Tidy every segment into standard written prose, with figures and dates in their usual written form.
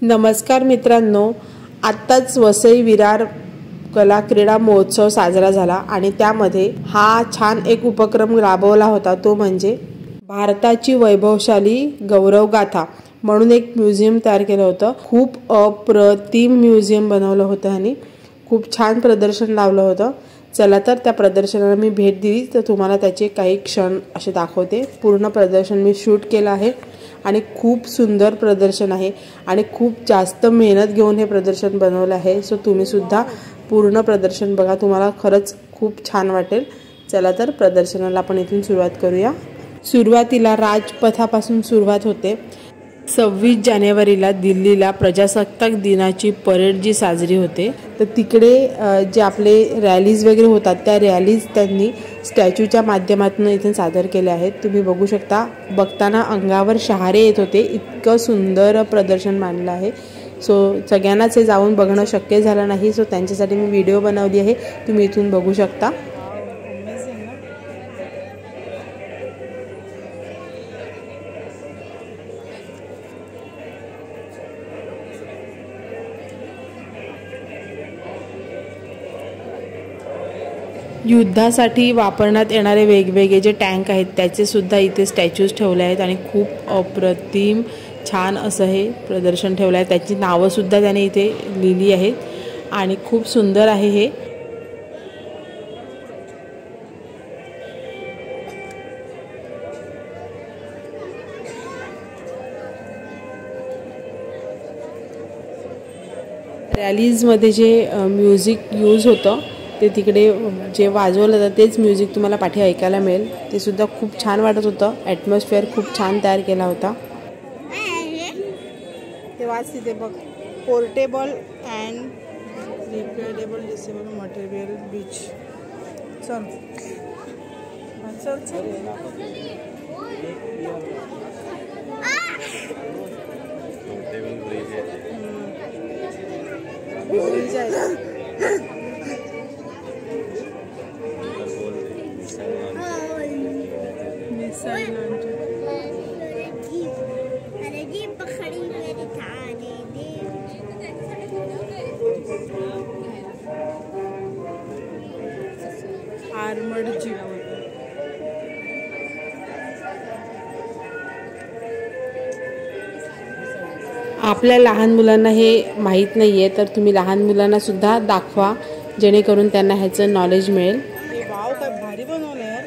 नमस्कार मित्रांनो, आत्ताच वसई विरार कला क्रीडा महोत्सव साजरा झाला आणि त्यामध्ये हा छान एक उपक्रम राबवला होता। तो म्हणजे भारताची वैभवशाली गौरवगाथा म्हणून एक म्युझियम तयार केलं होतं। खूप अप्रतिम म्युझियम बनवलं होतं आणि खूप छान प्रदर्शन लावलं होतं। चला तर त्या प्रदर्शनाला मी भेट दिली तर तुम्हाला त्याचे काही क्षण असे दाखवते। पूर्ण प्रदर्शन मी शूट केलं आहे आणि खूप सुंदर प्रदर्शन आहे आणि खूप जास्त मेहनत घेऊन हे प्रदर्शन बनवलं आहे। सो तुम्ही सुद्धा पूर्ण प्रदर्शन बघा, तुम्हाला खरंच खूप छान वाटेल। चला तर प्रदर्शनाला आपण इथून सुरुवात करूया। सुरुवातीला राजपथापासून सुरुवात होते। 26 जानेवारीला दिल्लीला प्रजासत्ताक दिनाची परेड जी साजरी होते तर तिकडे जे आपले रॅलीज वगैरे होतात त्या रॅलीज त्यांनी स्टॅच्यूच्या माध्यमातून इथे सादर केले आहेत। तुम्ही बघू शकता, बघताना अंगावर शहारे येत होते, इतकं सुंदर प्रदर्शन मांडलं आहे। सो सगळ्यांनाच हे जाऊन बघणं शक्य झालं नाही, सो त्यांच्यासाठी मी व्हिडिओ बनवली आहे, तुम्ही इथून बघू शकता। युद्धासाठी वापरण्यात येणारे वेगवेगळे जे टँक आहेत त्याचे सुद्धा इथे स्टॅच्यूज ठेवले आहेत आणि खूप अप्रतिम छान असं हे प्रदर्शन ठेवलं आहे। त्याची नावं सुद्धा त्याने इथे लिहिली आहेत आणि खूप सुंदर आहे हे। रॅलीजमध्ये जे म्युझिक यूज होतं ते तिकडे जे वाजवलं जातं तेच म्युझिक तुम्हाला पाठी ऐकायला मिळेल। ते सुद्धा खूप छान वाटत होतं। ॲटमॉस्फिअर खूप छान तयार केला होता। ते वाच तिथे बघ, पोर्टेबल अँड रिपेडेबल डिसेबल मटेरियल बीच। चल चल चल ब्रिज आहे। Armoured jeep. आपल्या लहान मुलांना हे माहीत नाहीये तर तुम्ही लहान मुलांना सुद्धा दाखवा, जेणेकरून त्यांना ह्याचं नॉलेज मिळेल। वाव, काय भारी बनवलं यार।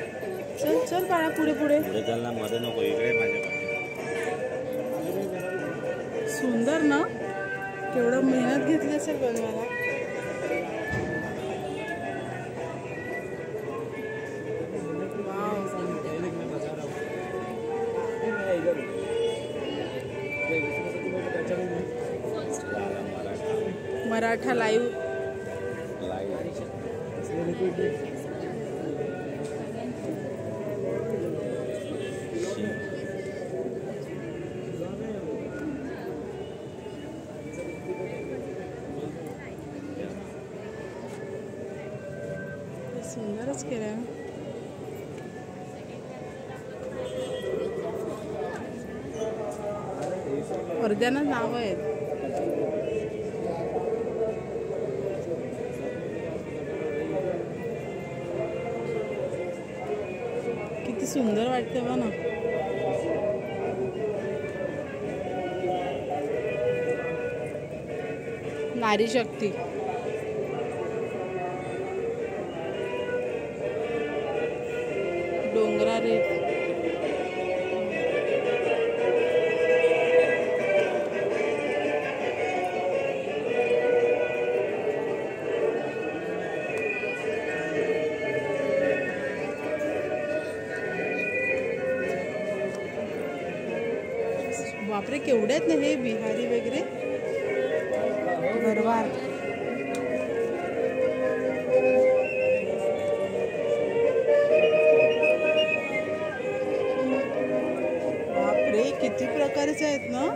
चल चल बाळा, पुढे पुढे चलना, मध्ये नको, इकडे माझ्या। सुंदर ना, केवढं मेहनत घेतली असेल बनवायला। मराठा लाईव्ह सुंदरच केलं। अर्ध्यानं नाव आहेत। किती सुंदर वाटते बघ ना। नारी शक्ती। डोंगरा रेत। बापरे, केवढे आहेत ना हे बिहारी वगैरे। गरवार। बापरे, किती प्रकारचे आहेत ना।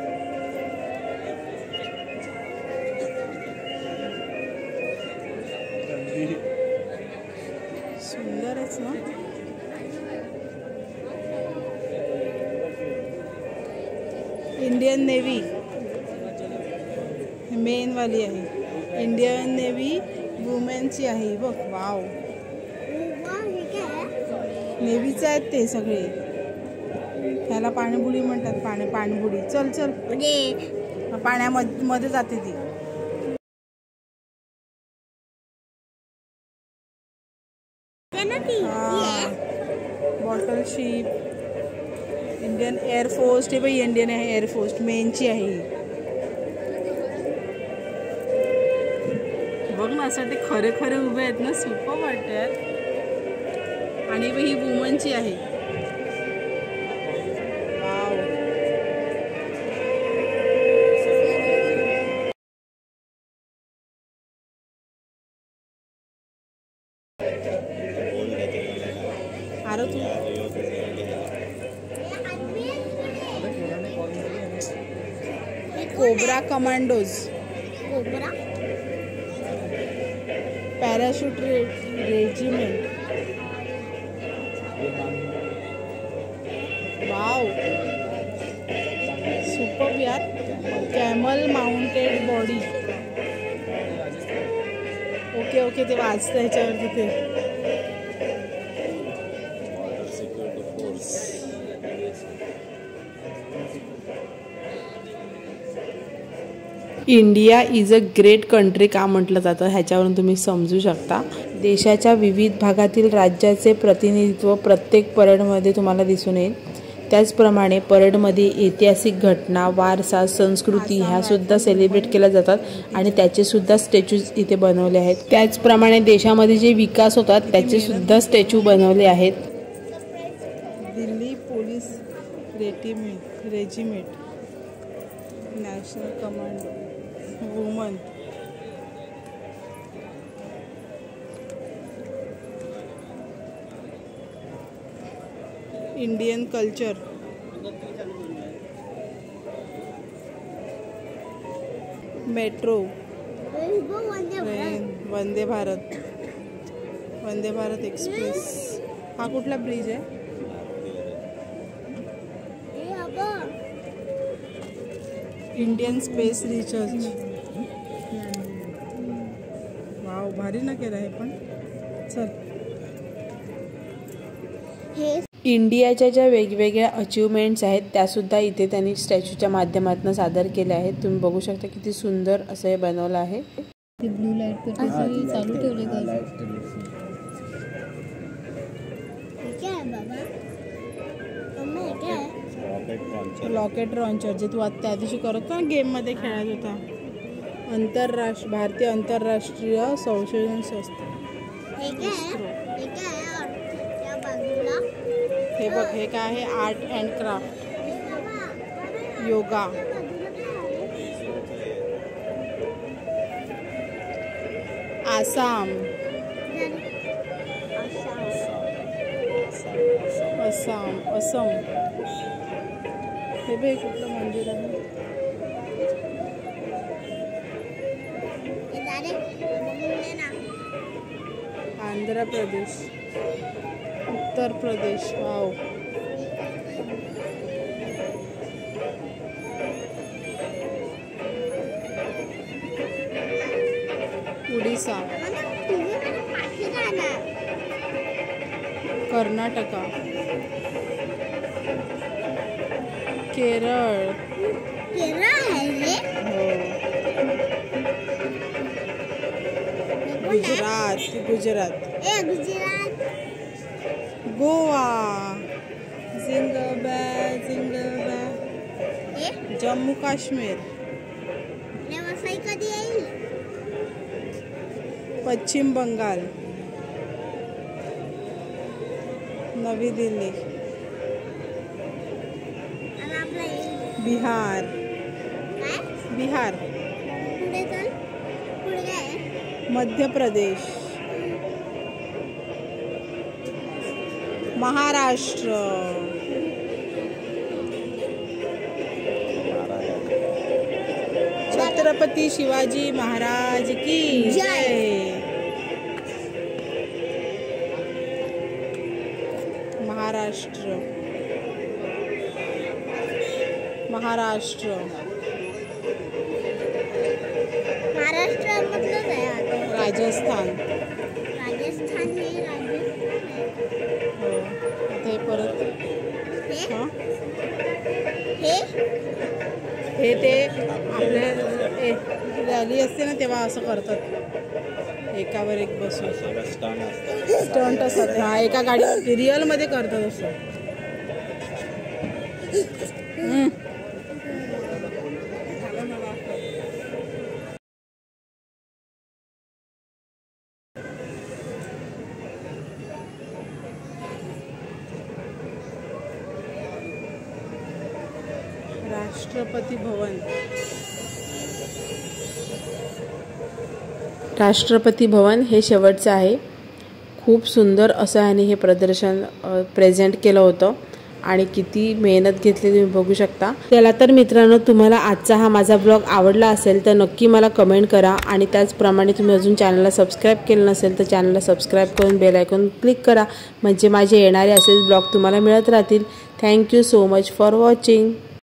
सुंदरच ना। Indian navy. मेन वाली आहे, इंडियन नेव्ही वुमेनची आहे बघ. वाव, नेव्हीचे आहेत ते सगळे. ह्याला पाणीबुडी म्हणतात, पाणीबुडी. चल चल, पाण्यामध्ये जाते ती. Bottle ship, Indian air force. हे बाई इंडियन आहे एअरफोर्स, मेनची आहे. बघ ना, असं ते खरे खरे उभे आहेत ना, सुपर वाटतात. आणि ही वुमनची आहे. वाव, अरे तू cobra commandos, parachute regiment. Wow, super यार. Camel mounted body. Okay okay, ते वाचतं ह्याच्यावर तिथे. India is a great country का म्हटलं जातं ह्याच्यावरून तुम्ही समजू शकता. देशाच्या विविध भागातील राज्याचे प्रतिनिधित्व प्रत्येक परेडमध्ये तुम्हाला दिसून येईल. त्याचप्रमाणे परेडमध्ये ऐतिहासिक घटना, वारसा, संस्कृती ह्या सुद्धा सेलिब्रेट केल्या जातात आणि त्याचे सुद्धा स्टॅच्यूज इथे बनवले आहेत. त्याचप्रमाणे देशामध्ये जे विकास होतात त्याचे सुद्धा स्टॅच्यू बनवले आहेत. Delhi police regiment, national commando, woman. Indian culture, metro, Vande Bharat, Vande Bharat express. हा कुठला ब्रिज आहे? Indian space research. वाव, भारी ना केलं हे पण. चल, इंडियाच्या ज्या वेगवेगळ्या अचीवमेंट्स आहेत त्यासुद्धा इथे त्यांनी स्टॅच्यूच्या माध्यमातून सादर केल्या आहेत. तुम्ही बघू शकता किती सुंदर असं हे बनवलं आहे. ब्लू लाईट चालू ठेवले का? रॉकेट लॉन्चर, जे तू आता त्या दिवशी करत ना गेम मध्ये खेळत होता. भारतीय आंतरराष्ट्रीय संशोधन संस्था. हे बघ, हे काय आहे? Art and craft, yoga. Assam, Assam. हे बघ, कुठलं मंदिर आहे? आंध्र प्रदेश, उत्तर प्रदेश. वाव, उडीसा, कर्नाटका, केरळ. गुजरात, गोवा, जिंगबॅ. जम्मू काश्मीर, पश्चिम बंगाल, नवी दिल्ली, बिहार. मध्य प्रदेश, महाराष्ट्र, छत्रपती शिवाजी महाराज की जय. महाराष्ट्र, राजस्थान. राजस्थान हे हो आता हे परत हां हे ते आपल्या रॅली असते ना तेव्हा असं करतात एकावर एक बसून स्टंट असतात. हा एका गाडी रिअलमध्ये करतात असं. राष्ट्रपती भवन. राष्ट्रपती भवन हे शेवटचं आहे. खूप सुंदर असं ह्याने हे प्रदर्शन प्रेझेंट केलं होतं आणि किती मेहनत घेतली तुम्ही बघू शकता. त्याला तर मित्रांनो तुम्हाला आजचा हा माझा ब्लॉग आवडला असेल तर नक्की मला कमेंट करा आणि त्याचप्रमाणे तुम्ही अजून चॅनलला सबस्क्राईब केलं नसेल तर चॅनलला सबस्क्राईब करून बेल आयकॉन क्लिक करा म्हणजे माझे येणारे असेच ब्लॉग तुम्हाला मिळत राहतील. Thank you so much for watching.